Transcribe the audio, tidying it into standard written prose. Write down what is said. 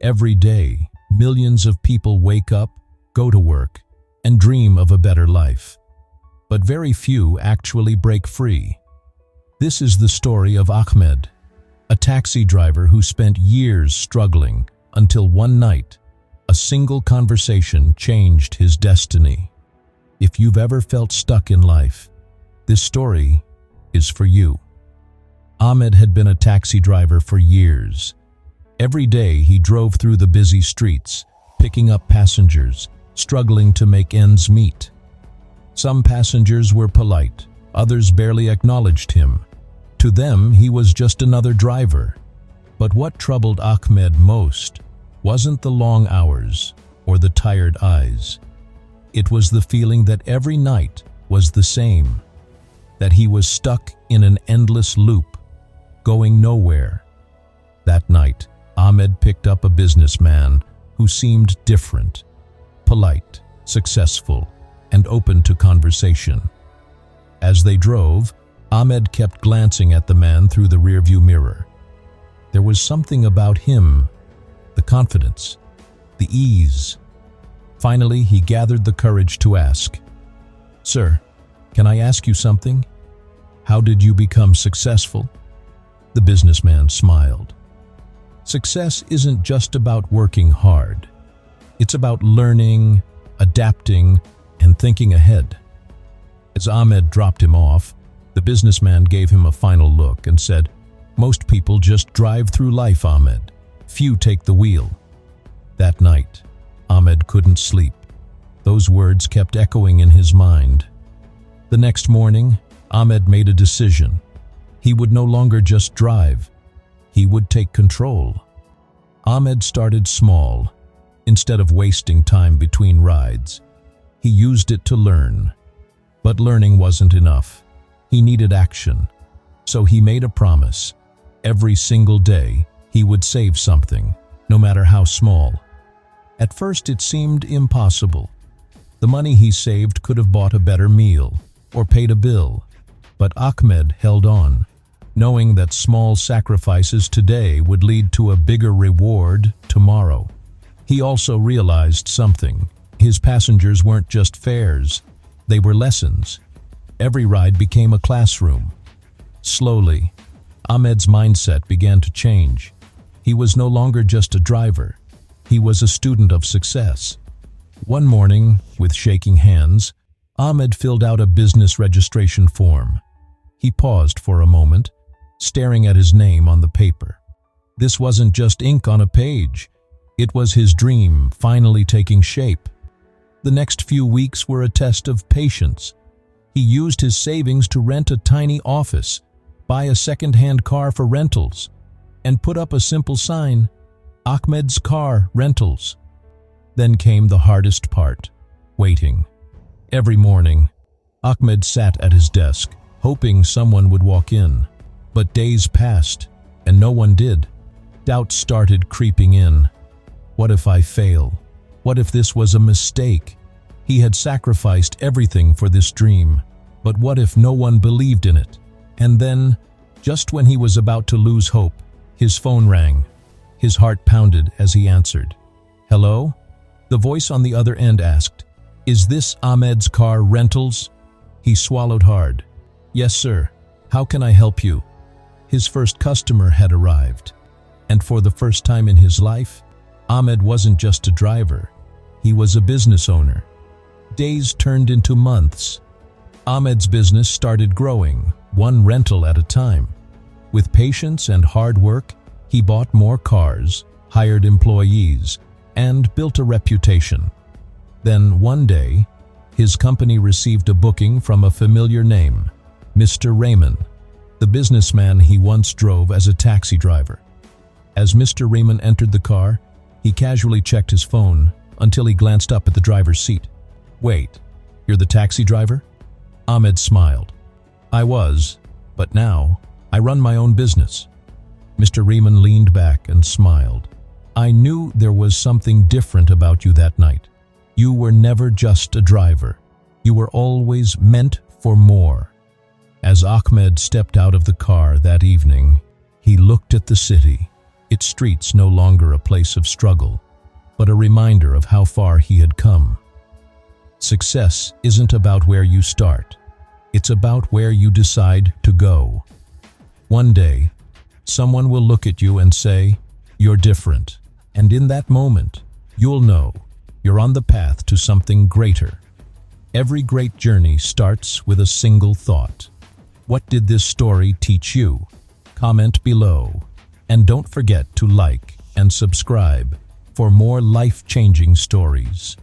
Every day, millions of people wake up, go to work, and dream of a better life. But very few actually break free. This is the story of Ahmed, a taxi driver who spent years struggling until one night, a single conversation changed his destiny. If you've ever felt stuck in life, this story is for you. Ahmed had been a taxi driver for years. Every day he drove through the busy streets, picking up passengers, struggling to make ends meet. Some passengers were polite, others barely acknowledged him. To them, he was just another driver. But what troubled Ahmed most wasn't the long hours or the tired eyes. It was the feeling that every night was the same, that he was stuck in an endless loop, going nowhere. That night, Ahmed picked up a businessman who seemed different, polite, successful, and open to conversation. As they drove, Ahmed kept glancing at the man through the rearview mirror. There was something about him, the confidence, the ease. Finally, he gathered the courage to ask, "Sir, can I ask you something? How did you become successful?" The businessman smiled. Success isn't just about working hard. It's about learning, adapting, and thinking ahead. As Ahmed dropped him off, the businessman gave him a final look and said, "Most people just drive through life, Ahmed. Few take the wheel." That night, Ahmed couldn't sleep. Those words kept echoing in his mind. The next morning, Ahmed made a decision. He would no longer just drive. He would take control. Ahmed started small. Instead of wasting time between rides, he used it to learn. But learning wasn't enough. He needed action. So he made a promise. Every single day, he would save something, no matter how small. At first, it seemed impossible. The money he saved could have bought a better meal or paid a bill. But Ahmed held on, knowing that small sacrifices today would lead to a bigger reward tomorrow. He also realized something. His passengers weren't just fares, they were lessons. Every ride became a classroom. Slowly, Ahmed's mindset began to change. He was no longer just a driver. He was a student of success. One morning, with shaking hands, Ahmed filled out a business registration form. He paused for a moment, staring at his name on the paper. This wasn't just ink on a page. It was his dream finally taking shape. The next few weeks were a test of patience. He used his savings to rent a tiny office, buy a second-hand car for rentals, and put up a simple sign, "Ahmed's Car Rentals." Then came the hardest part, waiting. Every morning, Ahmed sat at his desk, hoping someone would walk in. But days passed, and no one did. Doubt started creeping in. What if I fail? What if this was a mistake? He had sacrificed everything for this dream, but what if no one believed in it? And then, just when he was about to lose hope, his phone rang. His heart pounded as he answered. "Hello?" The voice on the other end asked, "Is this Ahmed's Car Rentals?" He swallowed hard. "Yes, sir. How can I help you?" His first customer had arrived. And for the first time in his life, Ahmed wasn't just a driver. He was a business owner. Days turned into months. Ahmed's business started growing, one rental at a time. With patience and hard work, he bought more cars, hired employees, and built a reputation. Then one day, his company received a booking from a familiar name, Mr. Raymond, the businessman he once drove as a taxi driver. As Mr. Raymond entered the car, he casually checked his phone until he glanced up at the driver's seat. "Wait, you're the taxi driver?" Ahmed smiled. "I was, but now I run my own business." Mr. Raymond leaned back and smiled. "I knew there was something different about you that night. You were never just a driver. You were always meant for more." As Ahmed stepped out of the car that evening, he looked at the city. its streets no longer a place of struggle, but a reminder of how far he had come. Success isn't about where you start. It's about where you decide to go. One day, someone will look at you and say, "You're different." And in that moment, you'll know you're on the path to something greater. Every great journey starts with a single thought. What did this story teach you? Comment below. And don't forget to like and subscribe for more life-changing stories.